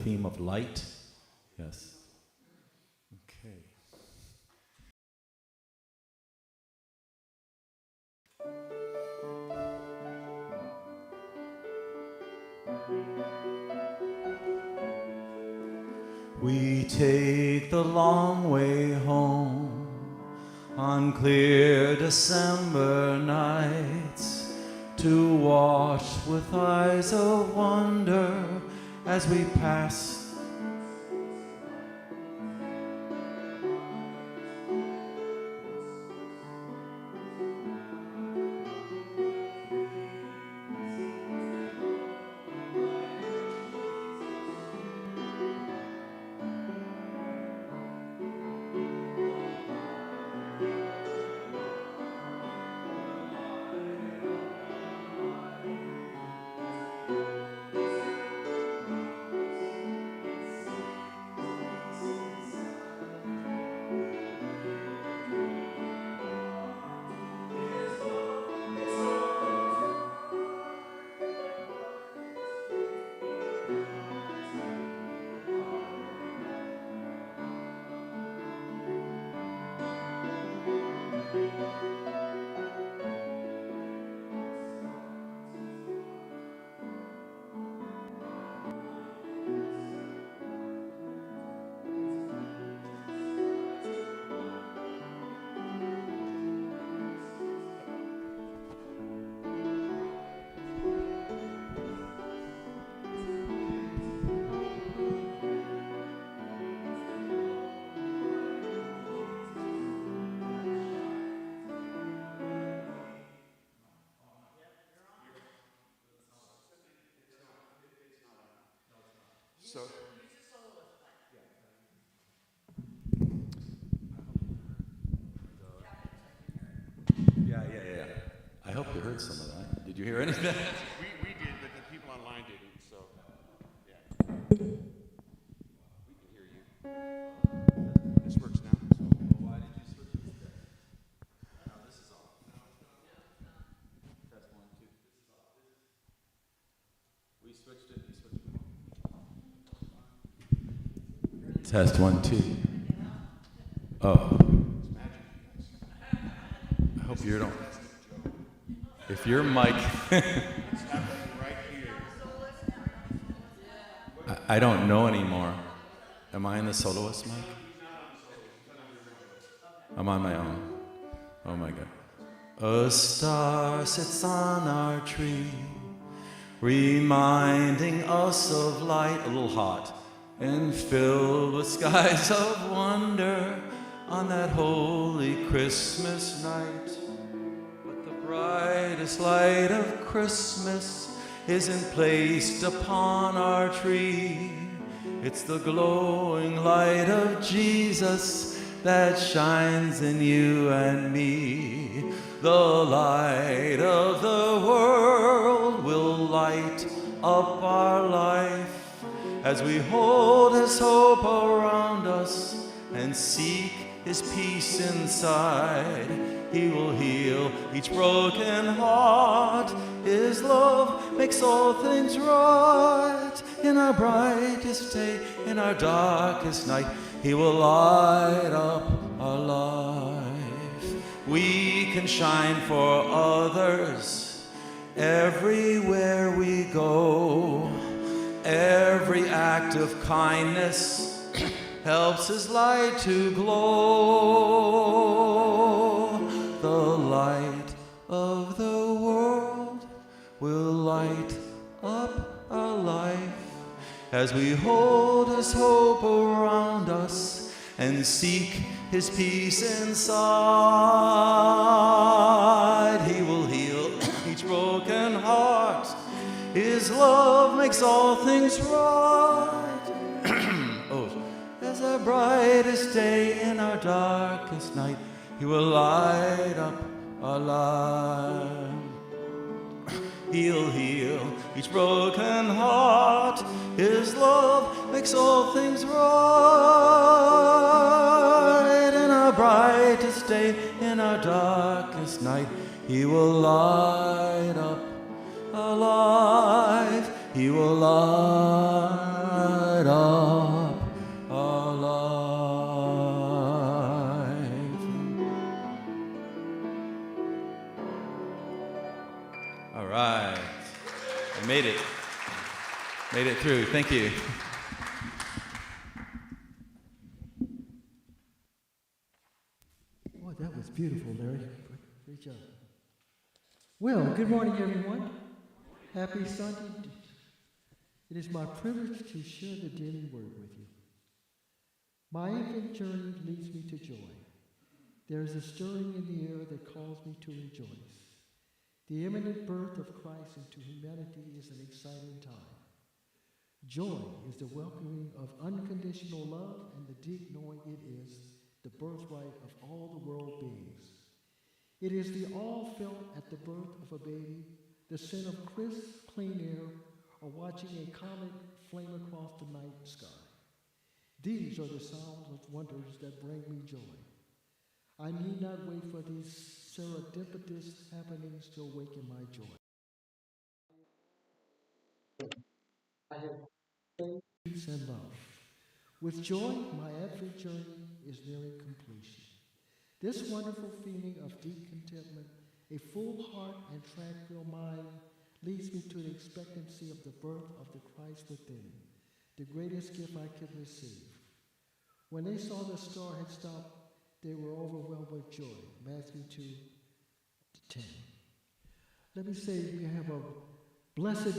Theme of light. Yes. Okay. We take the long way home on clear December nights to watch with eyes of wonder as we pass. So, Yeah. I hope you heard some of that. Did you hear anything? we did, but the people online didn't, so, yeah. We can hear you. This works now. So. Why did you switch it? Now this is off. That's 1, 2. We switched it. Test 1, 2. Oh. I hope you don't. If your mic. I don't know anymore. Am I in the soloist mic? I'm on my own. Oh my God. A star sits on our tree, reminding us of light. A little hot. And filled with skies of wonder on that holy Christmas night. But the brightest light of Christmas isn't placed upon our tree. It's the glowing light of Jesus that shines in you and me. The light of the world will light up our life as we hold His hope around us and seek His peace inside. He will heal each broken heart. His love makes all things right. In our brightest day, in our darkest night, He will light up our life. We can shine for others everywhere we go. Every act of kindness helps His light to glow. The light of the world will light up our life as we hold His hope around us and seek His peace inside. He will heal each broken heart. His love makes all things right. Oh, as our brightest day in our darkest night, He will light up our life. He'll heal each broken heart. His love makes all things right. In our brightest day, in our darkest night, He will light up our life. He will light up Made it through. Thank you. Boy, that was beautiful, Larry. Great job. Well, good morning, everyone. Happy Sunday. It is my privilege to share the daily word with you. My infant journey leads me to joy. There is a stirring in the air that calls me to rejoice. The imminent birth of Christ into humanity is an exciting time. Joy is the welcoming of unconditional love and the deep knowing it is the birthright of all the world beings. It is the all felt at the birth of a baby, the scent of crisp, clean air, or watching a comet flame across the night sky. These are the sounds of wonders that bring me joy. I need not wait for these serendipitous happenings to awaken my joy. I have peace and love. With joy, my advent journey is nearing completion. This wonderful feeling of deep contentment, a full heart and tranquil mind leads me to the expectancy of the birth of the Christ within, the greatest gift I could receive. When they saw the star had stopped, they were overwhelmed with joy. Matthew 2:10. Let me say we have a blessed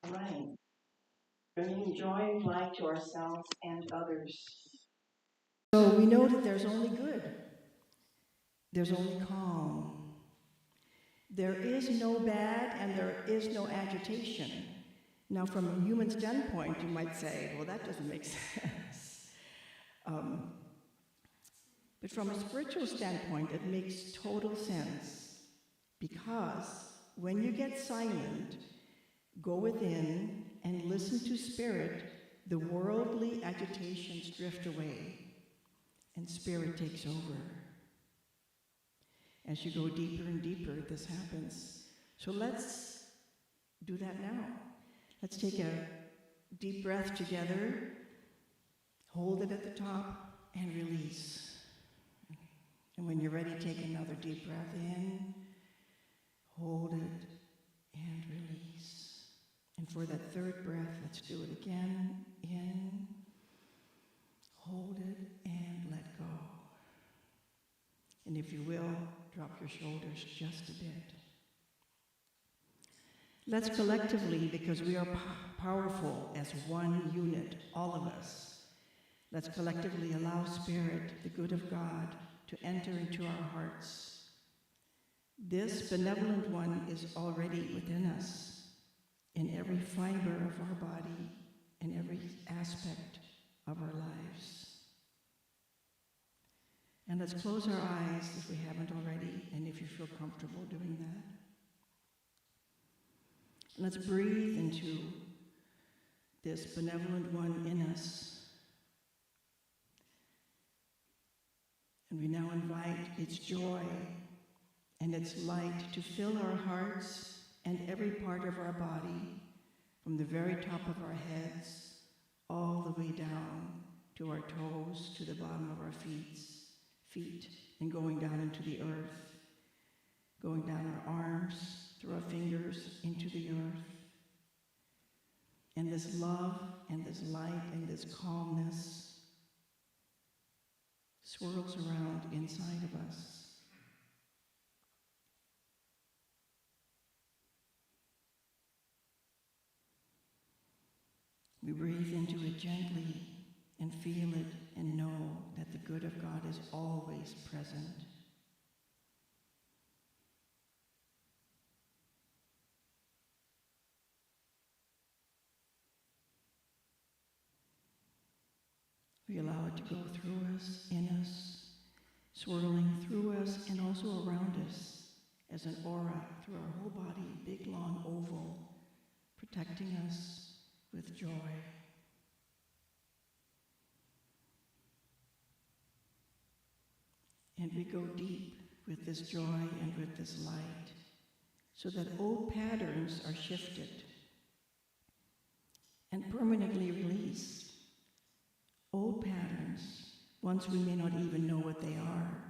All right. Bringing joy and light to ourselves and others. So we know that there's only good. There's only calm. There is no bad and there is no agitation. Now, from a human standpoint, you might say, well, that doesn't make sense. But from a spiritual standpoint, it makes total sense. Because when you get silent, go within and listen to Spirit, the worldly agitations drift away, and Spirit takes over. As you go deeper and deeper, this happens. So let's do that now. Let's take a deep breath together, hold it at the top, and release. And when you're ready, take another deep breath in, hold it, and release. And for that third breath, let's do it again. In, hold it, and let go. And if you will, drop your shoulders just a bit. Let's collectively, because we are powerful as one unit, all of us, let's collectively allow Spirit, the good of God, to enter into our hearts. This benevolent one is already within us, in every fiber of our body, in every aspect of our lives. And let's close our eyes if we haven't already, and if you feel comfortable doing that. Let's breathe into this benevolent one in us. And we now invite its joy and its light to fill our hearts and every part of our body, from the very top of our heads, all the way down to our toes, to the bottom of our feet, and going down into the earth, going down our arms, through our fingers, into the earth. And this love, and this light, and this calmness swirls around inside of us. We breathe into it gently and feel it and know that the good of God is always present. We allow it to go through us, in us, swirling through us and also around us as an aura through our whole body, big, long oval, protecting us with joy. And we go deep with this joy and with this light, so that old patterns are shifted and permanently release old patterns, ones we may not even know what they are,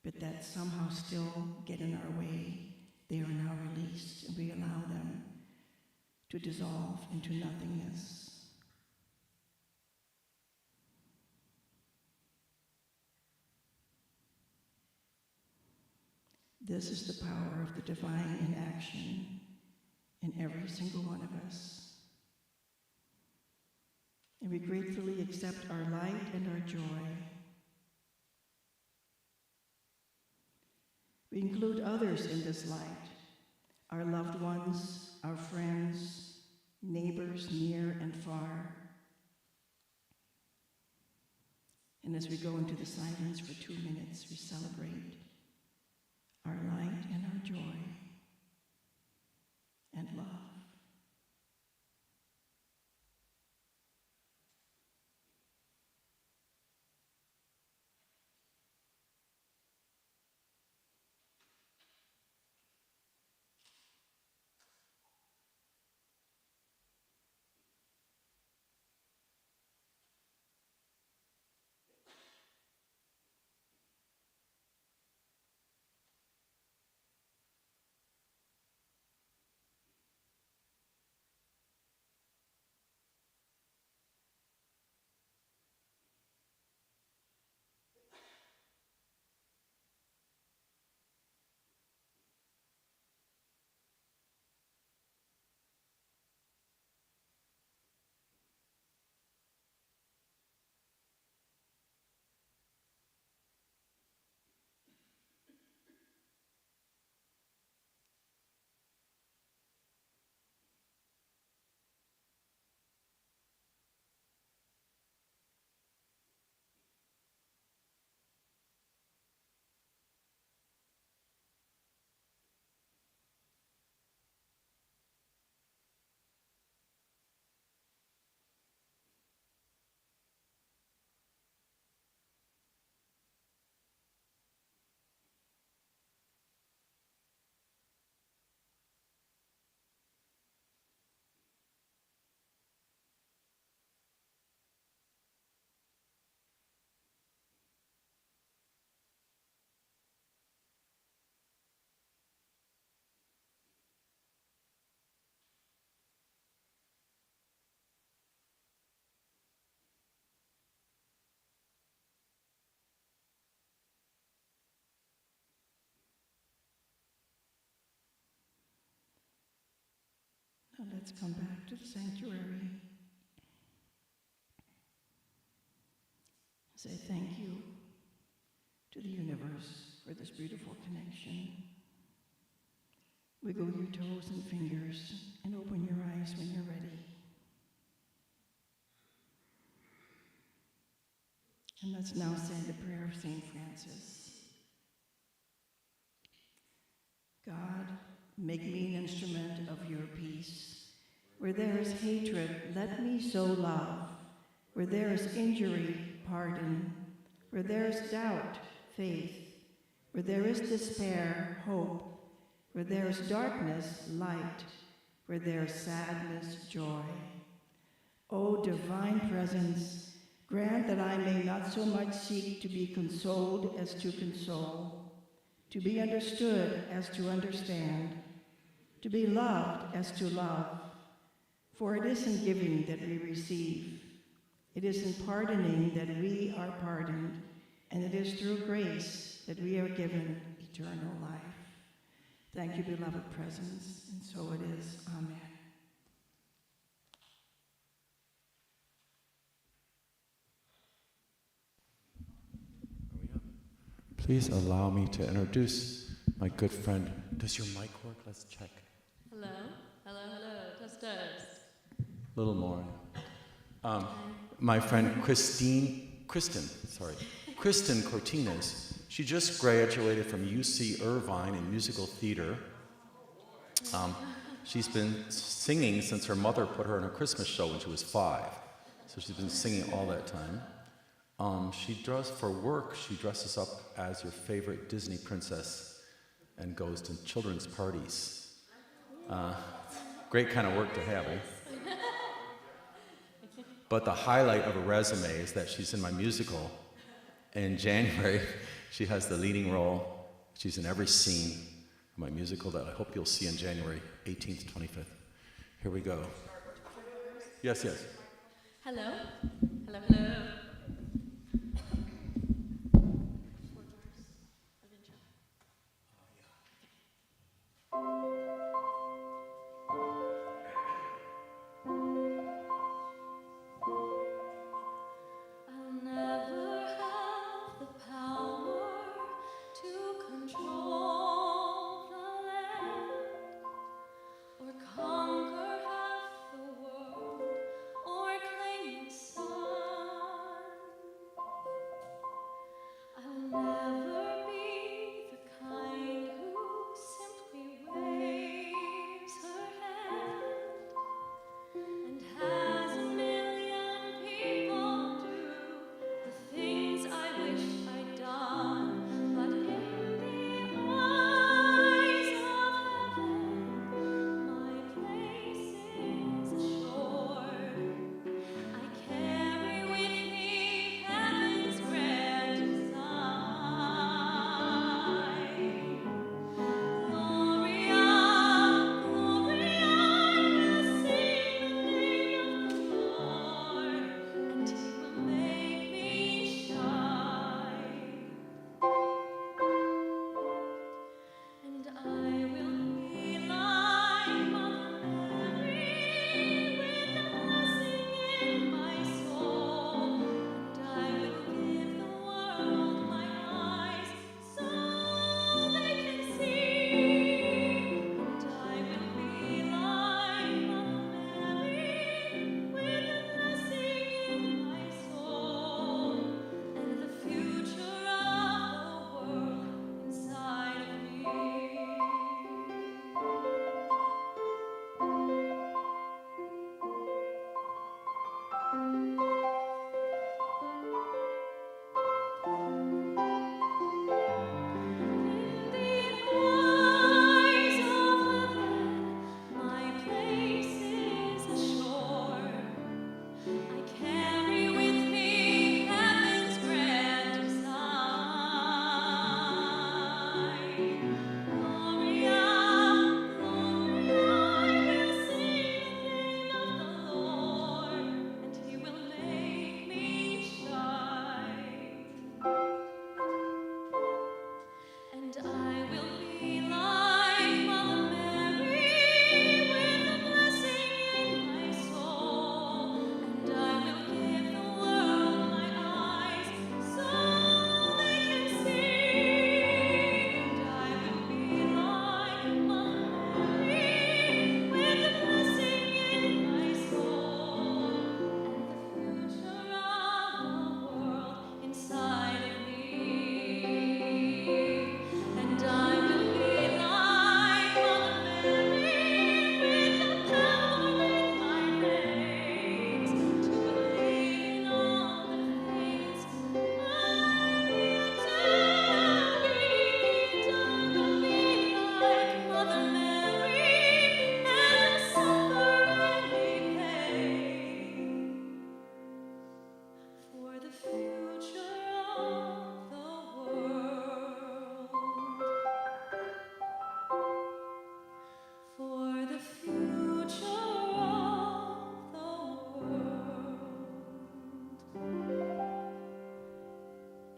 but that somehow still get in our way. They are now released, and we allow them to dissolve into nothingness. This is the power of the divine in action in every single one of us. And we gratefully accept our light and our joy. We include others in this light, our loved ones, our friends, neighbors near and far. And as we go into the silence for 2 minutes, we celebrate our light and our joy and love. Now let's come back to the sanctuary. Say thank you to the universe for this beautiful connection. Wiggle your toes and fingers and open your eyes when you're ready. And let's now say the prayer of St. Francis. God, make me an instrument of your peace. Where there is hatred, let me sow love. Where there is injury, pardon. Where there is doubt, faith. Where there is despair, hope. Where there is darkness, light. Where there is sadness, joy. O divine presence, grant that I may not so much seek to be consoled as to console, to be understood as to understand, to be loved as to love. For it is in giving that we receive. It is in pardoning that we are pardoned, and it is through grace that we are given eternal life. Thank you, beloved presence, and so it is. Amen. Please allow me to introduce my good friend. Does your mic work? Let's check. Hello, hello, hello, test, test. A little more. My friend Kristen Cortines. She just graduated from UC Irvine in musical theater. She's been singing since her mother put her in a Christmas show when she was 5. So she's been singing all that time. For work, she dresses up as your favorite Disney princess and goes to children's parties. Great kind of work to have, eh? But the highlight of her resume is that she's in my musical. In January, she has the leading role. She's in every scene of my musical that I hope you'll see in January 18th, 25th. Here we go. Yes, yes. Hello? Hello, hello. I'll never have the power to control the land or conquer half the world or claim the sun. I'll never be the kind who simply waves her hand and has a million people do the things I wish I'd done. But in the eyes of heaven, my place is assured. I carry with me heaven's grand design. Gloria, Gloria, will sing the name of the Lord, and He will make me shine. And I will be like Mother Mary, with a blessing in my soul. And I will give the world my eyes so they can see. And I will be like Mother Mary, with a blessing in my soul. And the future of the world inside of me. In the eyes of heaven, my place is assured. I carry with me heaven's grand design. Gloria, Gloria, I will sing the name of the Lord, and He will make me shine. And I will be like Mother Mary, with a blessing in my soul. And I will give the world my eyes so they can see. And I will be like Mother Mary, with a blessing in my soul. And the future of the world inside of me. And I will be like Mother Mary, with the power in my veins, to believe in all the things I yet to be. And I will be like Mother Mary, and suffer any pain for the future of the world. For the future of the world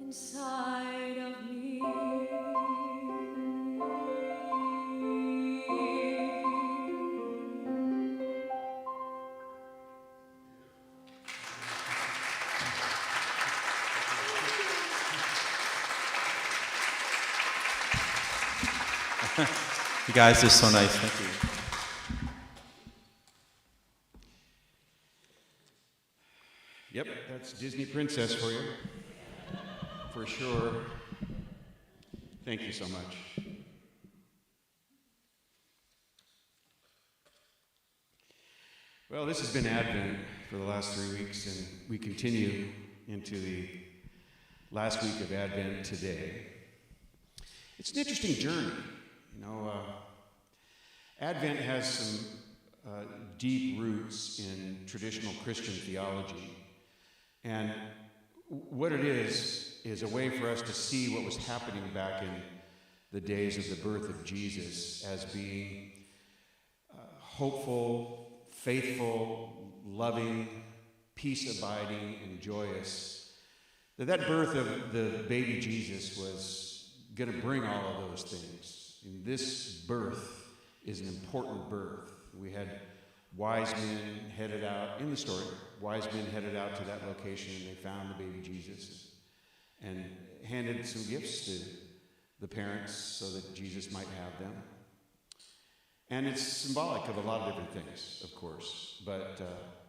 inside of me. You guys are so nice. Thank you. Yep, that's Disney Princess for you. For sure. Thank you so much. Well, this has been Advent for the last 3 weeks, and we continue into the last week of Advent today. It's an interesting journey. You know, Advent has some deep roots in traditional Christian theology. And what it is a way for us to see what was happening back in the days of the birth of Jesus as being hopeful, faithful, loving, peace-abiding, and joyous. That birth of the baby Jesus was going to bring all of those things. And this birth is an important birth. We had wise men headed out, in the story, wise men headed out to that location, and they found the baby Jesus and handed some gifts to the parents so that Jesus might have them. And it's symbolic of a lot of different things, of course. But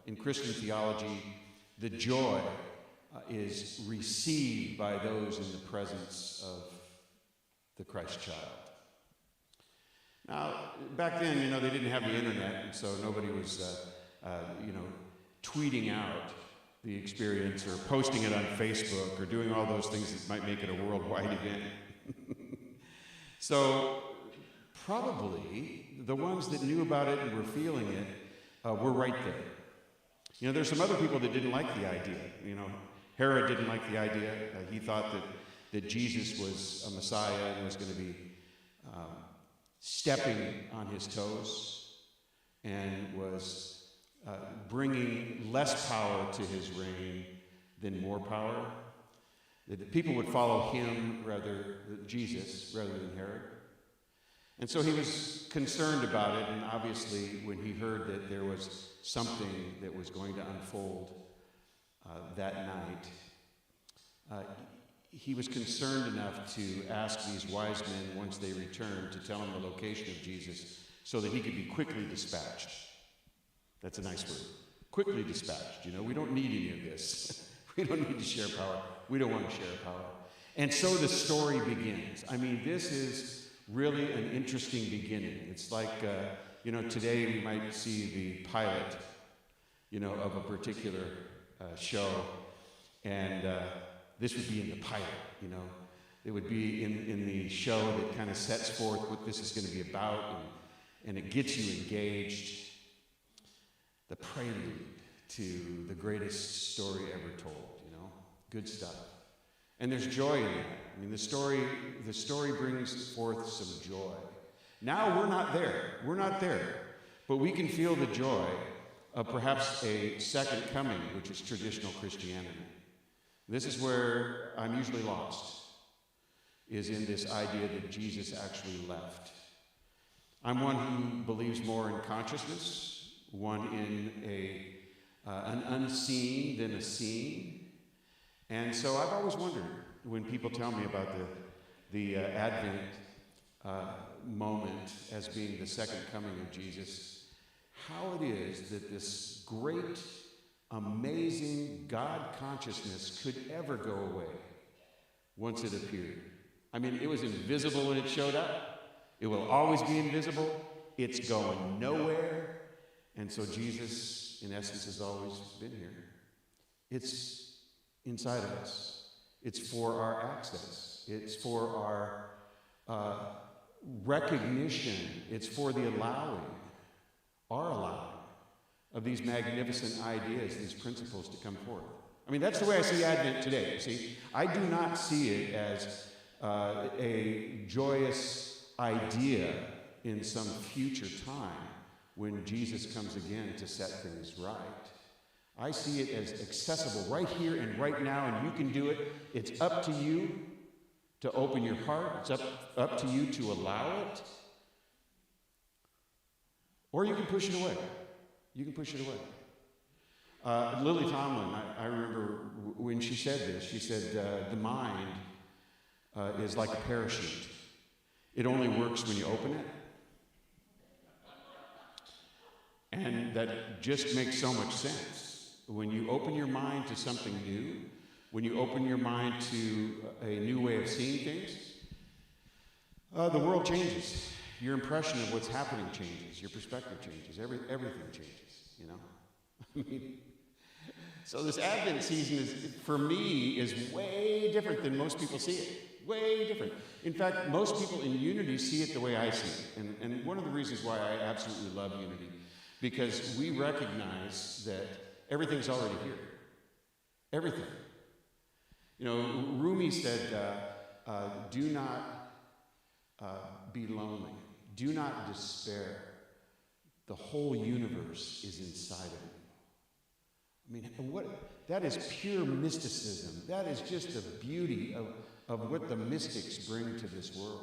in Christian theology, the joy is received by those in the presence of the Christ child. Now, back then, they didn't have the internet, and so nobody was, tweeting out the experience or posting it on Facebook or doing all those things that might make it a worldwide event. So, probably the ones that knew about it and were feeling it were right there. There's some other people that didn't like the idea. Herod didn't like the idea. He thought that Jesus was a Messiah and was going to be stepping on his toes and was bringing less power to his reign than more power. That people would follow him Jesus rather than Herod. And so he was concerned about it, and obviously when he heard that there was something that was going to unfold that night, he was concerned enough to ask these wise men, once they returned, to tell him the location of Jesus so that he could be quickly dispatched. That's a nice word. Quickly dispatched. We don't need any of this. We don't need to share power. We don't want to share power. And so the story begins. This is really an interesting beginning. It's like, today we might see the pilot, of a particular show, and this would be in the pilot, It would be in the show that kind of sets forth what this is going to be about, and it gets you engaged. The prelude to the greatest story ever told, Good stuff. And there's joy in that. The story brings forth some joy. Now we're not there. We're not there. But we can feel the joy of perhaps a second coming, which is traditional Christianity. This is where I'm usually lost, is in this idea that Jesus actually left. I'm one who believes more in consciousness, one in an unseen than a seen. And so I've always wondered, when people tell me about the Advent moment as being the second coming of Jesus, how it is that this great, amazing God consciousness could ever go away once it appeared. It was invisible when it showed up. It will always be invisible. It's going nowhere. And so Jesus, in essence, has always been here. It's inside of us. It's for our access. It's for our recognition. It's for the our allowing of these magnificent ideas, these principles to come forth. That's the way I see Advent today. See, I do not see it as a joyous idea in some future time when Jesus comes again to set things right. I see it as accessible right here and right now, and you can do it. It's up to you to open your heart. It's up to you to allow it. Or you can push it away. You can push it away. Lily Tomlin, I remember when she said this, she said, the mind is like a parachute. It only works when you open it. And that just makes so much sense. When you open your mind to something new, when you open your mind to a new way of seeing things, the world changes. Your impression of what's happening changes. Your perspective changes. Everything changes, So this Advent season, for me, is way different than most people see it. Way different. In fact, most people in Unity see it the way I see it. And one of the reasons why I absolutely love Unity because we recognize that everything's already here. Everything. You know, Rumi said, do not be lonely. Do not despair. The whole universe is inside of you. I mean, that is pure mysticism. That is just the beauty of what the mystics bring to this world.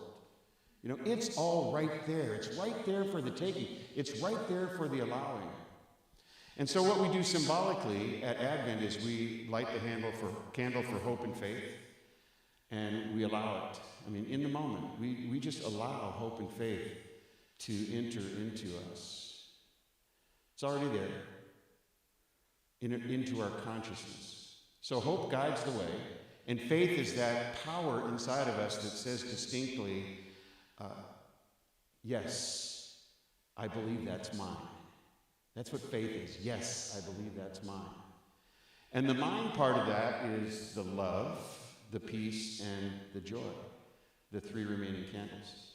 You know, it's all right there. It's right there for the taking. It's right there for the allowing. And so what we do symbolically at Advent is we light the candle for hope and faith, and we allow it. I mean, in the moment, we just allow hope and faith to enter into us. It's already there, into our consciousness. So hope guides the way, and faith is that power inside of us that says distinctly, yes, I believe that's mine. That's what faith is. Yes, I believe that's mine. And the mind part of that is the love, the peace, and the joy, the three remaining candles.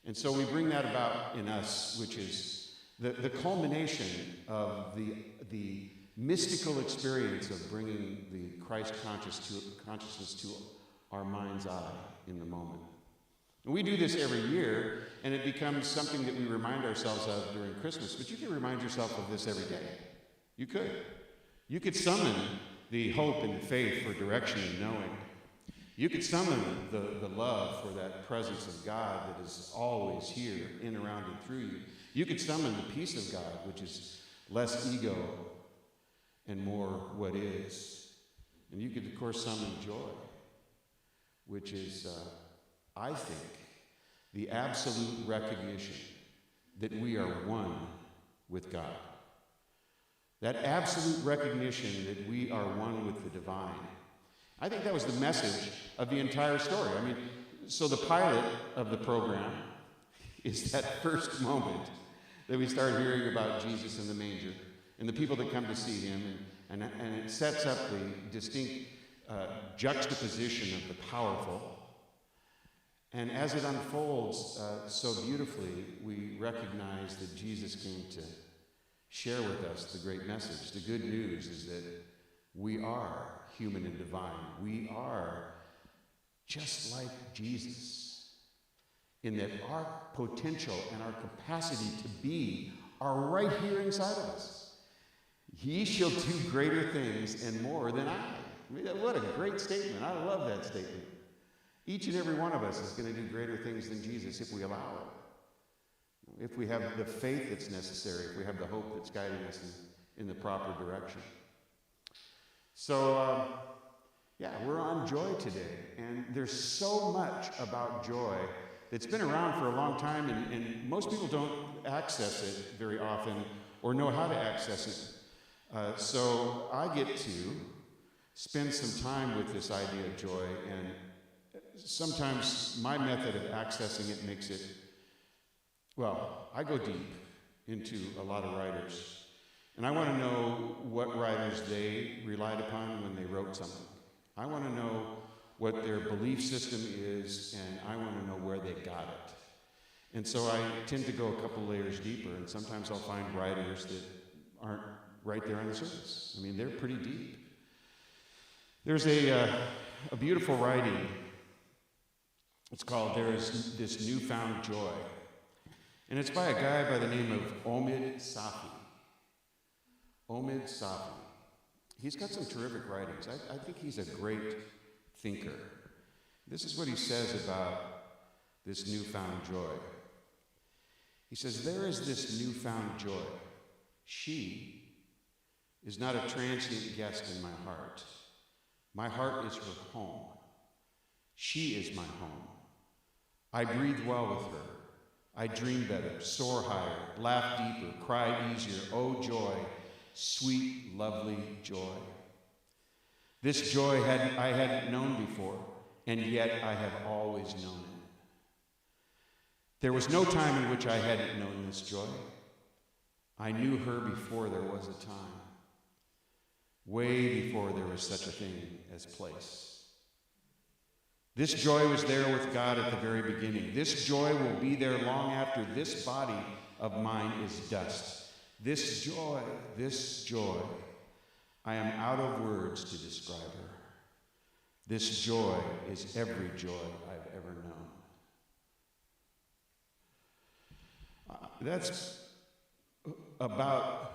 And so we bring that about in us, which is the culmination of the mystical experience of bringing the Christ consciousness to our mind's eye in the moment. And we do this every year, and it becomes something that we remind ourselves of during Christmas. But you can remind yourself of this every day. You could. You could summon the hope and the faith for direction and knowing. You could summon the love for that presence of God that is always here, in, around, and through you. You could summon the peace of God, which is less ego and more what is. And you could, of course, summon joy, which is, I think, the absolute recognition that we are one with God. That absolute recognition that we are one with the divine. I think that was the message of the entire story. I mean, so the pilot of the program is that first moment that we start hearing about Jesus in the manger and the people that come to see him, and it sets up the distinct juxtaposition of the powerful. And as it unfolds so beautifully, we recognize that Jesus came to share with us the great message. The good news is that we are human and divine. We are just like Jesus, in that our potential and our capacity to be are right here inside of us. Ye shall do greater things and more than I. I mean, what a great statement. I love that statement. Each and every one of us is going to do greater things than Jesus if we allow it. If we have the faith that's necessary, if we have the hope that's guiding us in the proper direction. So, we're on joy today. And there's so much about joy that's been around for a long time, and most people don't access it very often or know how to access it. So I get to spend some time with this idea of joy, and sometimes my method of accessing it makes it, I go deep into a lot of writers. And I want to know what writers they relied upon when they wrote something. I want to know what their belief system is, and I want to know where they got it. And so I tend to go a couple layers deeper, and sometimes I'll find writers that aren't right there on the surface. I mean, they're pretty deep. There's a beautiful writing. It's called There Is This Newfound Joy. And it's by a guy by the name of Omid Safi. Omid Safi. He's got some terrific writings. I think he's a great thinker. This is what he says about this newfound joy. He says, there is this newfound joy. She is not a transient guest in my heart. My heart is her home. She is my home. I breathe well with her. I dream better, soar higher, laugh deeper, cry easier. Oh, joy, sweet, lovely joy. This joy I hadn't known before, and yet I have always known it. There was no time in which I hadn't known this joy. I knew her before there was a time, way before there was such a thing as place. This joy was there with God at the very beginning. This joy will be there long after this body of mine is dust. This joy, I am out of words to describe her. This joy is every joy I've ever known. That's about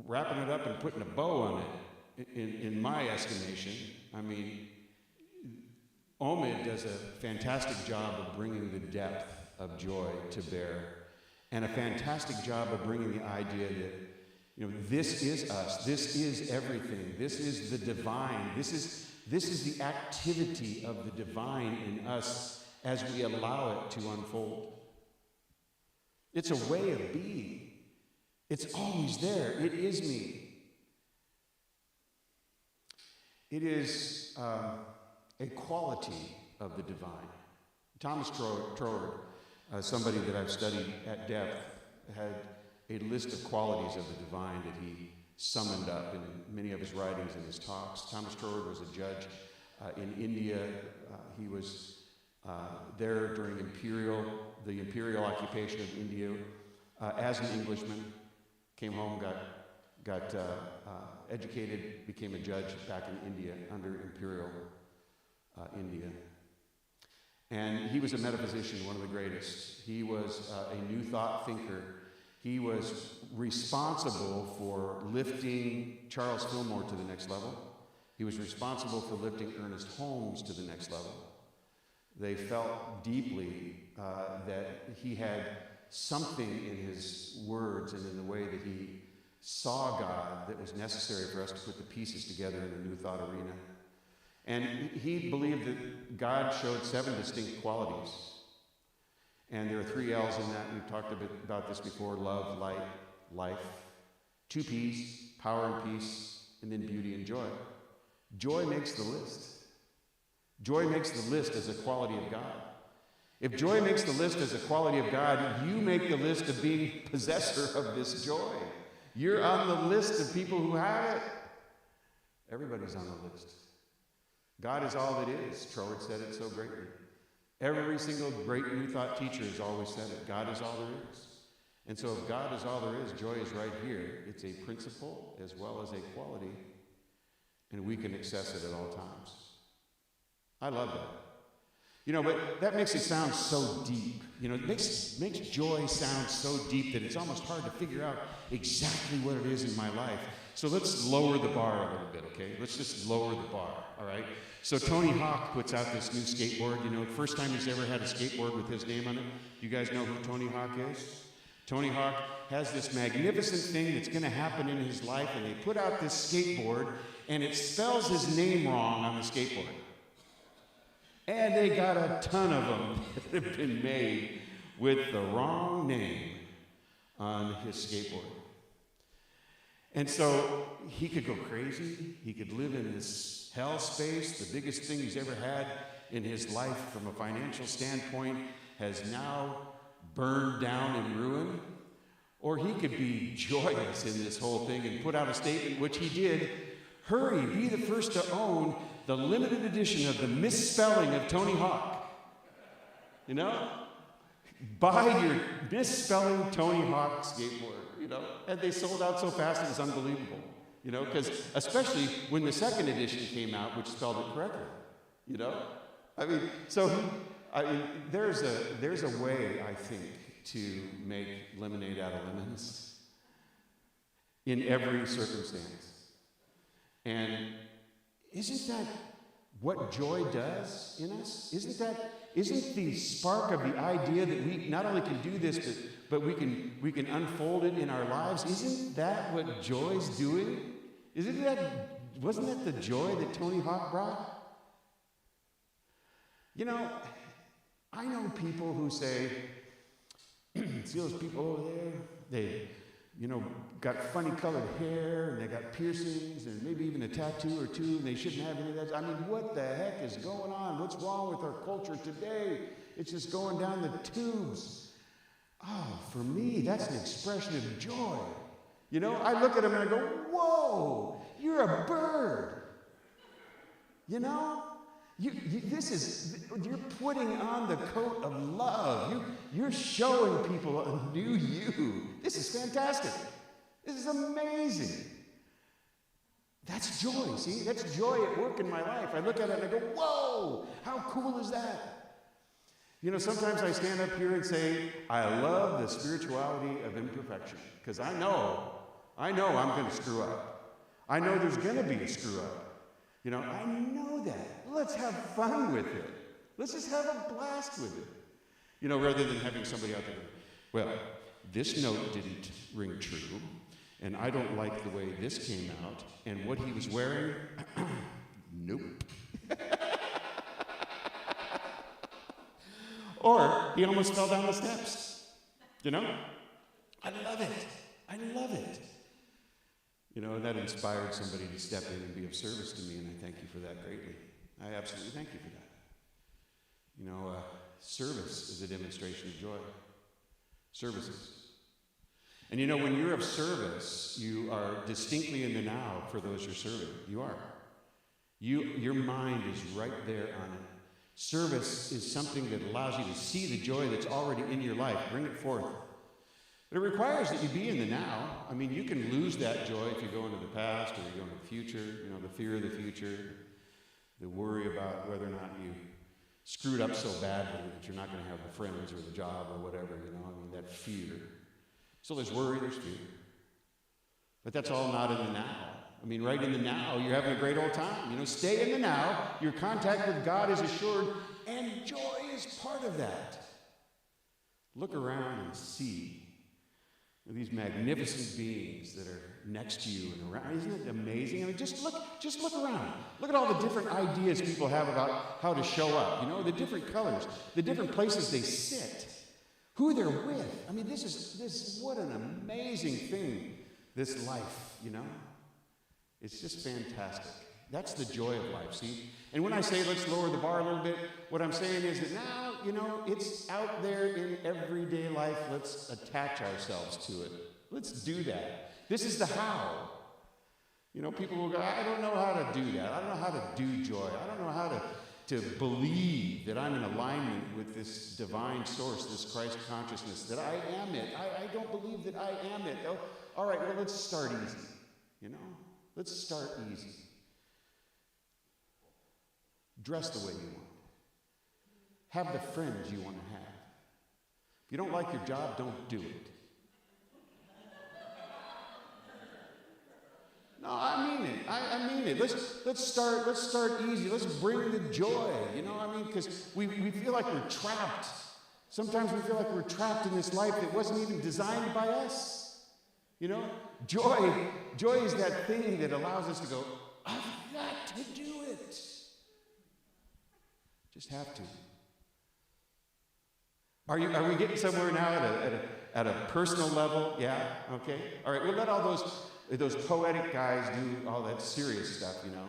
wrapping it up and putting a bow on it, in my estimation. I mean, Omid does a fantastic job of bringing the depth of joy to bear, and a fantastic job of bringing the idea that, this is us, this is everything, this is the divine, this is the activity of the divine in us as we allow it to unfold. It's a way of being. It's always there. It is me. It is a quality of the divine. Thomas Troward, somebody that I've studied at depth, had a list of qualities of the divine that he summoned up in many of his writings and his talks. Thomas Troward was a judge in India. He was there during the imperial occupation of India as an Englishman. Came home, got educated, became a judge back in India under imperial India. And he was a metaphysician, one of the greatest. He was a New Thought thinker. He was responsible for lifting Charles Fillmore to the next level. He was responsible for lifting Ernest Holmes to the next level. They felt deeply that he had something in his words and in the way that he saw God that was necessary for us to put the pieces together in the New Thought arena. And he believed that God showed 7 distinct qualities. And there are 3 L's in that. We've talked a bit about this before: love, light, life. 2 P's: power and peace, and then beauty and joy. Joy makes the list. Joy makes the list as a quality of God. If joy makes the list as a quality of God, you make the list of being possessor of this joy. You're on the list of people who have it. Everybody's on the list. God is all that is. Troward said it so greatly. Every single great New Thought teacher has always said it. God is all there is. And so if God is all there is, joy is right here. It's a principle as well as a quality, and we can access it at all times. I love that. But that makes it sound so deep. It makes joy sound so deep that it's almost hard to figure out exactly what it is in my life. So let's lower the bar a little bit, okay? Let's just lower the bar, all right? So Tony Hawk puts out this new skateboard. First time he's ever had a skateboard with his name on it. You guys know who Tony Hawk is? Tony Hawk has this magnificent thing that's going to happen in his life, and they put out this skateboard, and it spells his name wrong on the skateboard. And they got a ton of them that have been made with the wrong name on his skateboard. And so he could go crazy. He could live in this hell space. The biggest thing he's ever had in his life from a financial standpoint has now burned down in ruin. Or he could be joyous in this whole thing and put out a statement, which he did. Hurry, be the first to own the limited edition of the misspelling of Tony Hawk. Buy your misspelling Tony Hawk skateboard, And they sold out so fast it was unbelievable, because especially when the second edition came out, which spelled it correctly, there's a way, I think, to make lemonade out of lemons in every circumstance. And isn't that what joy does in us? Isn't the spark of the idea that we not only can do this, but we can unfold it in our lives? Isn't that what joy's doing? Wasn't that the joy that Tony Hawk brought? I know people who say, see those people over there? They got funny colored hair, and they got piercings, and maybe even a tattoo or 2, and they shouldn't have any of that. I mean, what the heck is going on? What's wrong with our culture today? It's just going down the tubes. Oh, for me, that's an expression of joy. I look at them and I go, whoa, you're a bird. You're putting on the coat of love. You're showing people a new you. This is fantastic. This is amazing. That's joy, see? That's joy at work in my life. I look at it and I go, whoa, how cool is that? You know, sometimes I stand up here and say, I love the spirituality of imperfection, because I know I'm going to screw up. I know there's going to be a screw up. You know, I know that. Let's have fun with it. Let's just have a blast with it. You know, rather than having somebody out there, well, this note didn't ring true, and I don't like the way this came out, and what he was wearing, nope. Or he almost fell down the steps. You know? I love it. I love it. You know, that inspired somebody to step in and be of service to me, and I thank you for that greatly. I absolutely thank you for that. You know, service is a demonstration of joy. Services. And you know, when you're of service, you are distinctly in the now for those you're serving. You are. Your mind is right there on it. Service is something that allows you to see the joy that's already in your life. Bring it forth. But it requires that you be in the now. I mean, you can lose that joy if you go into the past or you go into the future, you know, the fear of the future, the worry about whether or not you screwed up so badly that you're not going to have the friends or the job or whatever, you know, I mean, that fear. So there's worry, there's fear. But that's all not in the now. I mean, right in the now, you're having a great old time. You know, stay in the now. Your contact with God is assured, and joy is part of that. Look around and see these magnificent beings that are next to you and around. Isn't it amazing? I mean, just look around. Look at all the different ideas people have about how to show up. You know, the different colors, the different places they sit, who they're with. I mean, this is what an amazing thing, this life, you know? It's just fantastic. That's the joy of life, see? And when I say let's lower the bar a little bit, what I'm saying is that now, you know, it's out there in everyday life. Let's attach ourselves to it. Let's do that. This is the how. You know, people will go, I don't know how to do that. I don't know how to do joy. I don't know how to believe that I'm in alignment with this divine source, this Christ consciousness, that I am it. I don't believe that I am it. Oh, all right, well, let's start easy, you know? Let's start easy. Dress the way you want. Have the friends you want to have. If you don't like your job, don't do it. No, I mean it. I mean it. Let's start easy. Let's bring the joy. You know, I mean, because we feel like we're trapped. Sometimes we feel like we're trapped in this life that wasn't even designed by us. You know, joy is that thing that allows us to go, I've got to do it. Just have to. Are we getting somewhere now at a personal level? Yeah. Okay. All right. We'll let all those poetic guys do all that serious stuff, you know,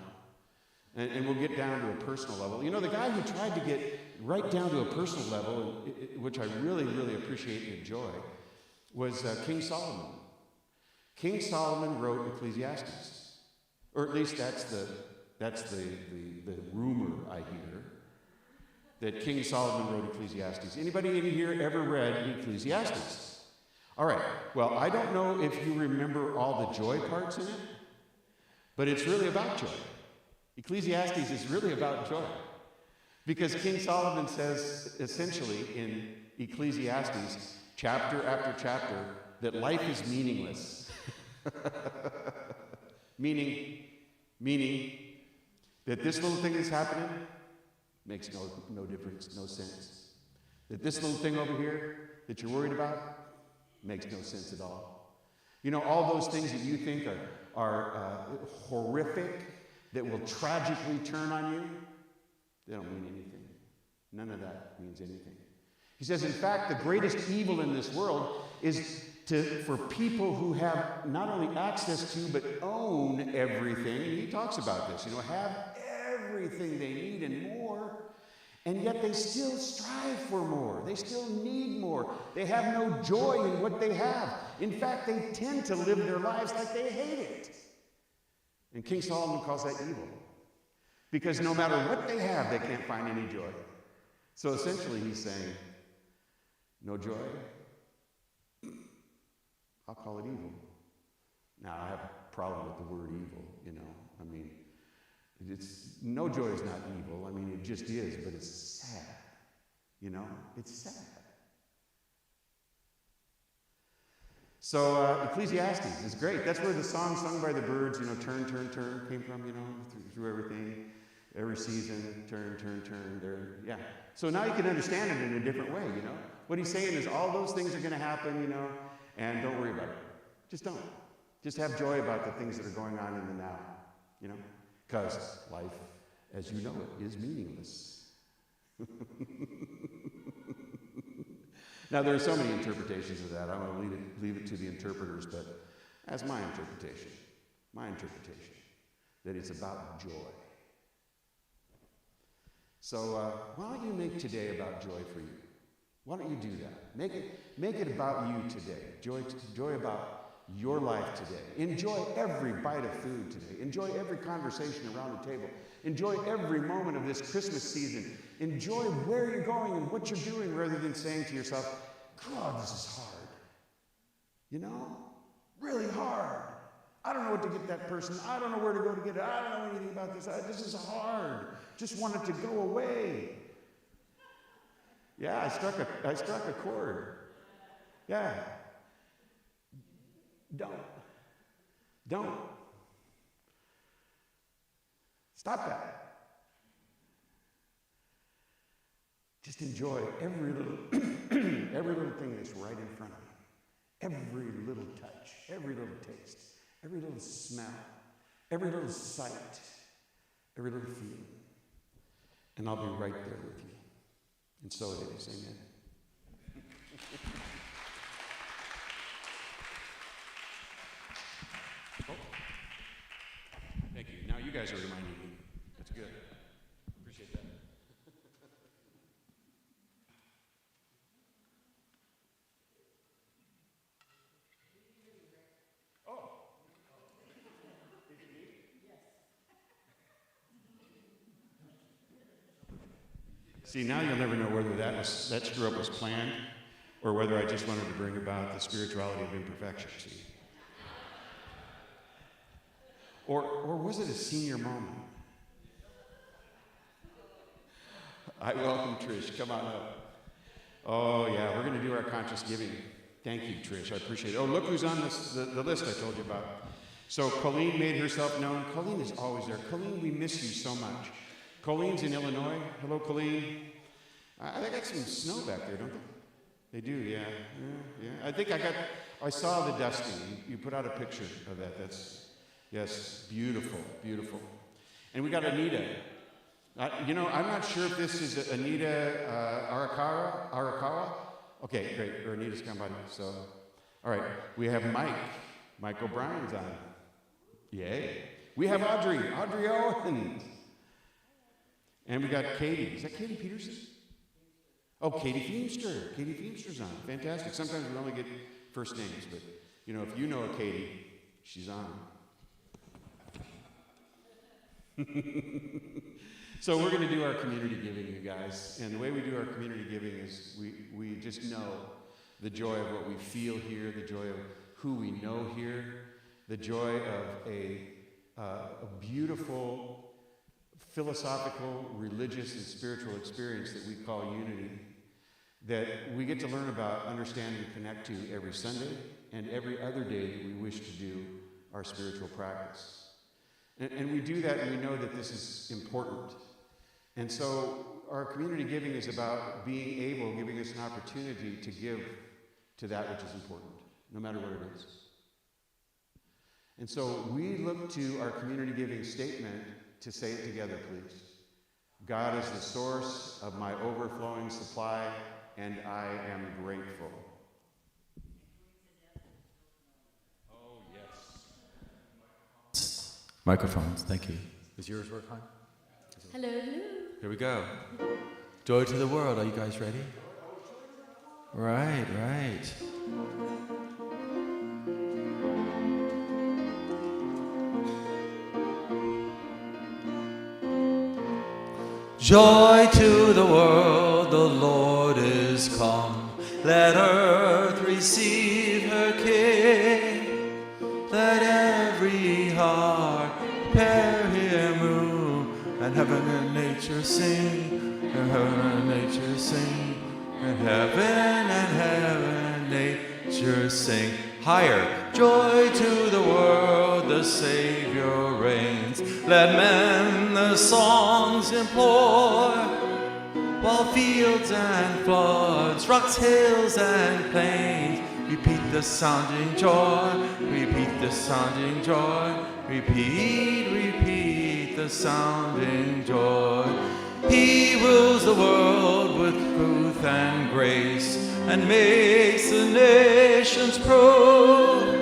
and we'll get down to a personal level. You know, the guy who tried to get right down to a personal level, which I really, really appreciate and enjoy, was King Solomon. King Solomon wrote Ecclesiastes, or at least that's the rumor I hear, that King Solomon wrote Ecclesiastes. Anybody in here ever read Ecclesiastes? All right. Well, I don't know if you remember all the joy parts in it, but it's really about joy. Ecclesiastes is really about joy, because King Solomon says essentially in Ecclesiastes, chapter after chapter, that life is meaningless. meaning that this little thing that's happening makes no difference, no sense. That this little thing over here that you're worried about makes no sense at all. You know, all those things that you think are horrific, that will tragically turn on you, they don't mean anything. None of that means anything. He says, in fact, the greatest evil in this world is for people who have not only access to, but own everything. And he talks about this, you know, have everything they need and more, and yet they still strive for more. They still need more. They have no joy in what they have. In fact, they tend to live their lives like they hate it. And King Solomon calls that evil. Because no matter what they have, they can't find any joy. So essentially, he's saying, no joy? I'll call it evil. Now, I have a problem with the word evil, you know. I mean, no joy is not evil. I mean, it just is, but it's sad. You know, it's sad. So Ecclesiastes is great. That's where the song sung by the birds, you know, turn, turn, turn, came from, you know, through everything. Every season, turn, turn, turn. Yeah. So now you can understand it in a different way, you know. What he's saying is all those things are going to happen, you know, and don't worry about it. Just don't. Just have joy about the things that are going on in the now, you know, because life, as you know it, is meaningless. Now, there are so many interpretations of that. I'm going to leave it to the interpreters, but that's my interpretation, that it's about joy. So why don't you make today about joy for you? Why don't you do that? Make it about you today. Joy about your life today. Enjoy every bite of food today. Enjoy every conversation around the table. Enjoy every moment of this Christmas season. Enjoy where you're going and what you're doing rather than saying to yourself, God, this is hard. You know? Really hard. I don't know what to get that person. I don't know where to go to get it. I don't know anything about this. This is hard. Just want it to go away. Yeah, I struck a chord. Yeah. Don't. Stop that. Just enjoy every little thing that's right in front of you. Every little touch, every little taste, every little smell, every little sight, every little feeling. And I'll be right there with you. And so it is. Amen. Oh. Thank you. Now you guys are reminding me. That's good. Appreciate that. Oh. See, now you'll never know whether that screw-up was planned or whether I just wanted to bring about the spirituality of imperfection, see? Or was it a senior moment? I welcome Trish. Come on up. Oh, yeah, we're going to do our conscious giving. Thank you, Trish. I appreciate it. Oh, look who's on the list I told you about. So Colleen made herself known. Colleen is always there. Colleen, we miss you so much. Colleen's in Illinois. Hello, Colleen. They got some snow back there, don't they? They do, yeah. I think I saw the dusting. You put out a picture of that. Yes, beautiful, beautiful. And we got Anita. I'm not sure if this is Anita Arakawa. Okay, great. Or Anita's come by. So, all right. We have Mike. Mike O'Brien's on. Yay. We have Audrey Owens. And we got Katie. Is that Katie Peterson? Oh, Katie Feemster. Katie Feemster's on. Fantastic. Sometimes we only get first names, but, if you know a Katie, she's on. So we're going to do our community giving, you guys. And the way we do our community giving is we just know the joy of what we feel here, the joy of who we know here, the joy of a beautiful philosophical, religious, and spiritual experience that we call unity, that we get to learn about, understand, and connect to every Sunday and every other day that we wish to do our spiritual practice. And we do that, and we know that this is important. And so our community giving is about giving us an opportunity to give to that which is important, no matter what it is. And so we look to our community giving statement to say it together, please. God is the source of my overflowing supply, and I am grateful. Oh, yes. Microphones, thank you. Does yours work, hon? Hello, hello. Here we go. Joy to the world. Are you guys ready? Right. Joy to the world, the Lord is come. Let earth receive her King. Let every heart prepare him room. And heaven and nature sing, and heaven and nature sing, and heaven and nature sing. Higher. Joy to the world, the Savior reigns. Let men the songs implore, while fields and floods, rocks, hills, and plains repeat the sounding joy, repeat the sounding joy, repeat the sounding joy. He rules the world with truth and grace, and makes the nations prove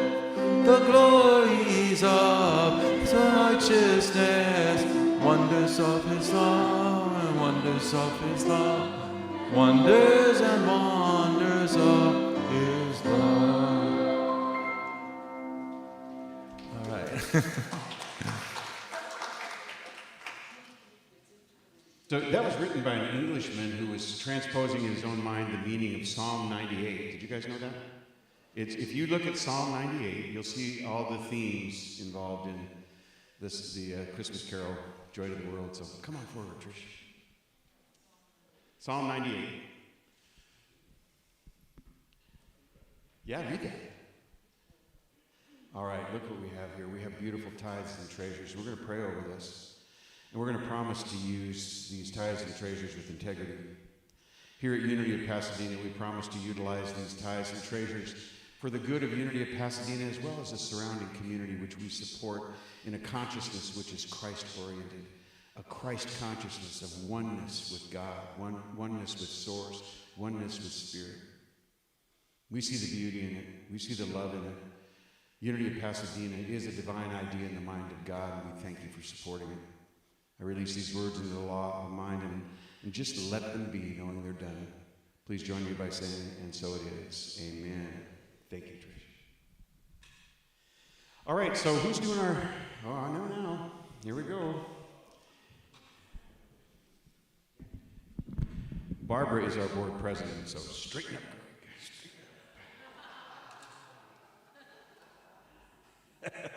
the glories of his righteousness, wonders of his love, and wonders of his love, wonders and wonders of his love. All right. So that was written by an Englishman who was transposing in his own mind the meaning of Psalm 98. Did you guys know that? If you look at Psalm 98, you'll see all the themes involved in the Christmas carol, Joy to the World. So come on forward, Trish. Psalm 98. Yeah, read that. All right, look what we have here. We have beautiful tithes and treasures. We're going to pray over this. And we're going to promise to use these tithes and treasures with integrity. Here at Unity of Pasadena, we promise to utilize these tithes and treasures for the good of Unity of Pasadena, as well as the surrounding community, which we support in a consciousness which is Christ-oriented, a Christ consciousness of oneness with God, oneness with Source, oneness with Spirit. We see the beauty in it. We see the love in it. Unity of Pasadena is a divine idea in the mind of God, and we thank you for supporting it. I release these words into the law of mind and just let them be, knowing they're done. Please join me by saying, and so it is. Amen. Thank you, Trish. All right, so who's doing our... Oh, I know now. Here we go. Barbara is our board president, so straighten up, Greg. Straighten up.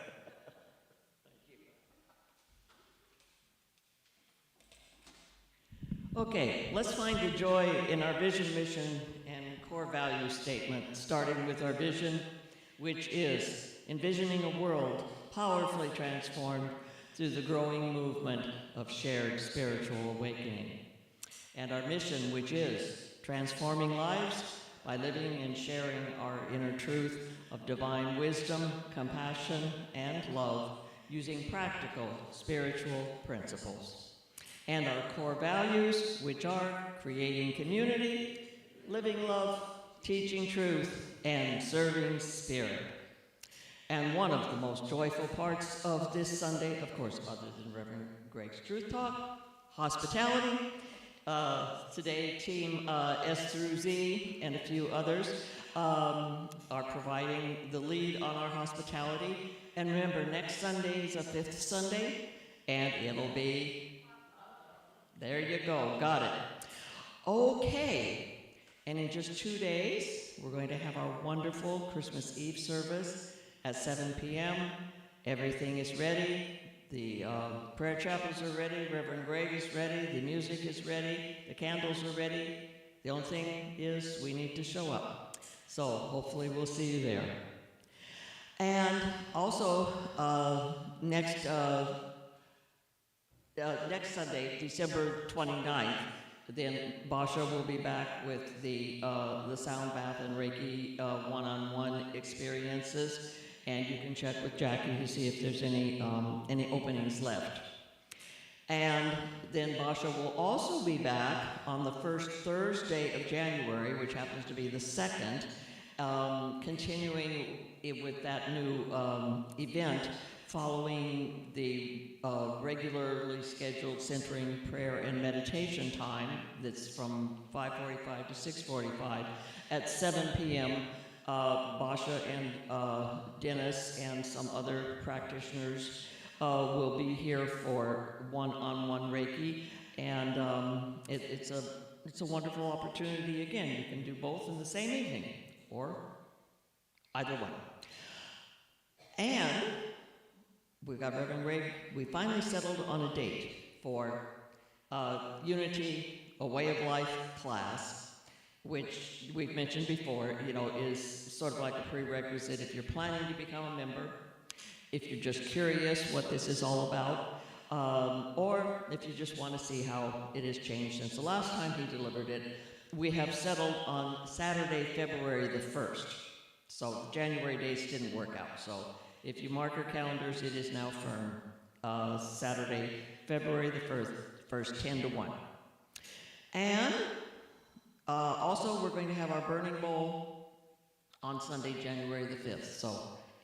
Okay, let's find the joy in our vision, mission, and core value statement, starting with our vision, which is envisioning a world powerfully transformed through the growing movement of shared spiritual awakening. And our mission, which is transforming lives by living and sharing our inner truth of divine wisdom, compassion, and love using practical spiritual principles. And our core values, which are creating community, living love, teaching truth, and serving spirit. And one of the most joyful parts of this Sunday, of course, other than Reverend Greg's Truth Talk, hospitality. Today, Team S through Z and a few others are providing the lead on our hospitality. And remember, next Sunday is a 5th Sunday, and it'll be... There you go, got it. Okay, and in just 2 days, we're going to have our wonderful Christmas Eve service at 7 p.m. Everything is ready. The prayer chapels are ready. Reverend Greg is ready. The music is ready. The candles are ready. The only thing is we need to show up. So hopefully we'll see you there. And also, next Sunday, December 29th, then Basha will be back with the sound bath and Reiki one-on-one experiences, and you can check with Jackie to see if there's any openings left. And then Basha will also be back on the first Thursday of January, which happens to be the 2nd, continuing with that new event following the regularly scheduled centering prayer and meditation time that's from 5:45 to 6:45 at 7 p.m. Basha and Dennis and some other practitioners will be here for one-on-one Reiki, And it's a wonderful opportunity. Again, you can do both in the same evening, or either one. And we got Reverend Greg. We finally settled on a date for Unity, a Way of Life class, which we've mentioned before, is sort of like a prerequisite if you're planning to become a member, if you're just curious what this is all about, or if you just want to see how it has changed since the last time he delivered it. We have settled on Saturday, February the 1st. So January dates didn't work out. So if you mark your calendars, it is now firm. Saturday, February the 1st, 10 to 1. And also, we're going to have our Burning Bowl on Sunday, January the 5th. So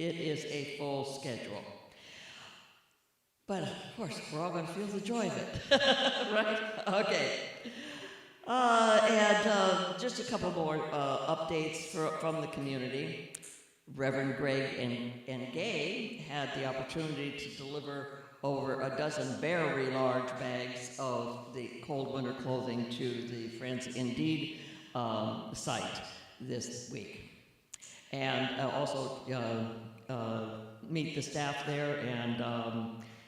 it is a full schedule. But of course, we're all going to feel the joy of it, right? Okay. And just a couple more updates from the community. Reverend Greg and Gay had the opportunity to deliver over a dozen very large bags of the cold winter clothing to the Friends Indeed site this week. And also meet the staff there, and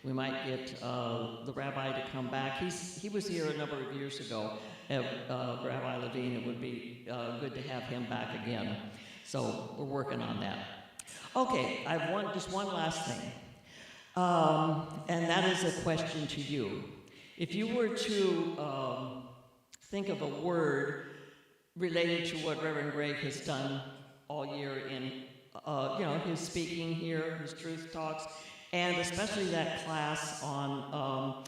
we might get the rabbi to come back. He was here a number of years ago, Rabbi Levine. It would be good to have him back again. So we're working on that. Okay, I have just one last thing. And that is a question to you. If you were to think of a word related to what Reverend Greg has done all year in his speaking here, his truth talks, and especially that class on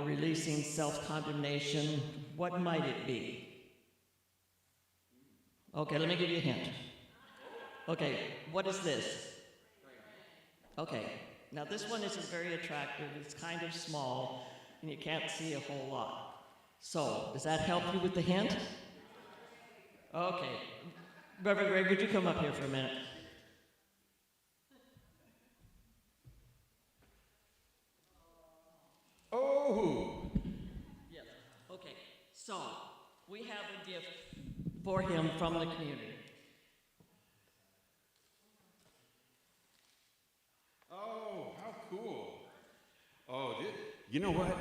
releasing self-condemnation, what might it be? Okay, let me give you a hint. Okay, what is this? Okay. Now this one isn't very attractive, it's kind of small, and you can't see a whole lot. So, does that help you with the hint? Okay. Reverend Greg, would you come up here for a minute? Oh! Yes. Okay. So, we have a gift for him from the community. Cool. Oh, you know what?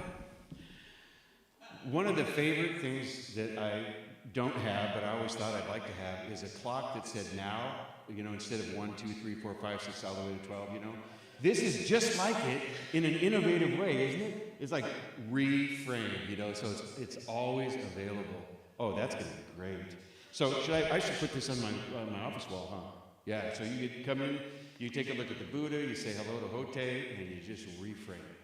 One of the favorite things that I don't have, but I always thought I'd like to have, is a clock that said now, instead of 1, 2, 3, 4, 5, 6, all the way to 12, This is just like it in an innovative way, isn't it? It's like reframed, so it's always available. Oh, that's going to be great. So I should put this on my office wall, huh? Yeah, so you could come in, you take a look at the Buddha, you say hello to Hote, and you just reframe it.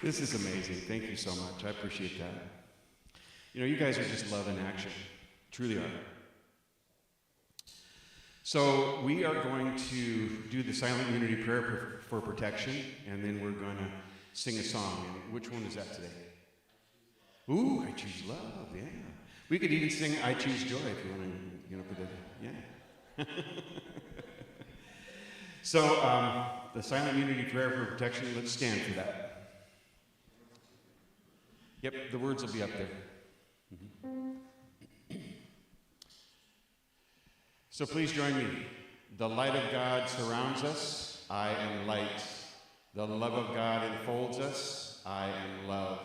This is amazing. Thank you so much. I appreciate that. You guys are just love in action. Truly are. So we are going to do the silent unity prayer for protection, and then we're going to sing a song. And which one is that today? Ooh, I choose love, yeah. We could even sing I Choose Joy if you want to, put that, yeah. So, the silent unity prayer for protection, let's stand for that. Yep, the words will be up there. So please join me. The light of God surrounds us. I am light. The love of God enfolds us. I am love.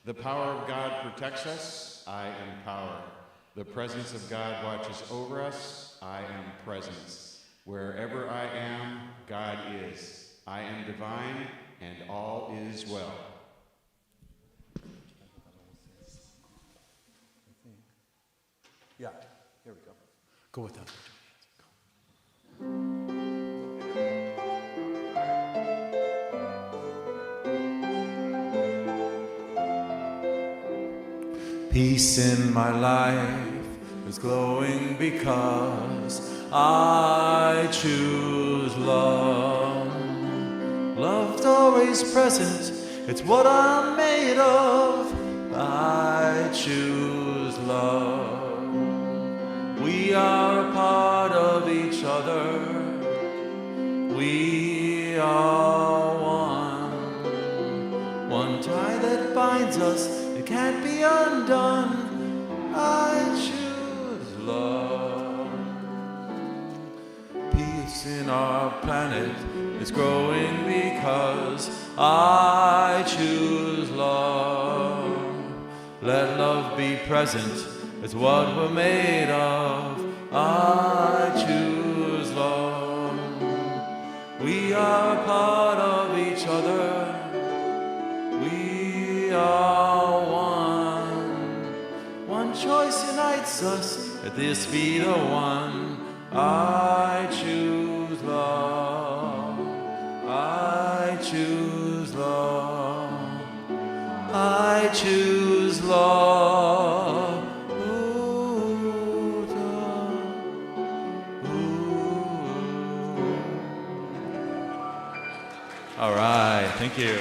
The power of God protects us. I am power. The presence of God watches over us. I am presence. Wherever I am, God is. I am divine, and all is well. Yeah, here we go. Go with that. Peace in my life is glowing because I choose love. Love's always present, it's what I'm made of. I choose love. We are a part of each other. we are one. One tie that binds us, it can't be undone. I choose love. Peace in our planet is growing because I choose love. Let love be present, it's what we're made of. I choose love. We are a part of each other. We are one. One choice unites us at the speed of one. I choose love. I choose love. I choose love. Ooh, ooh. All right, thank you.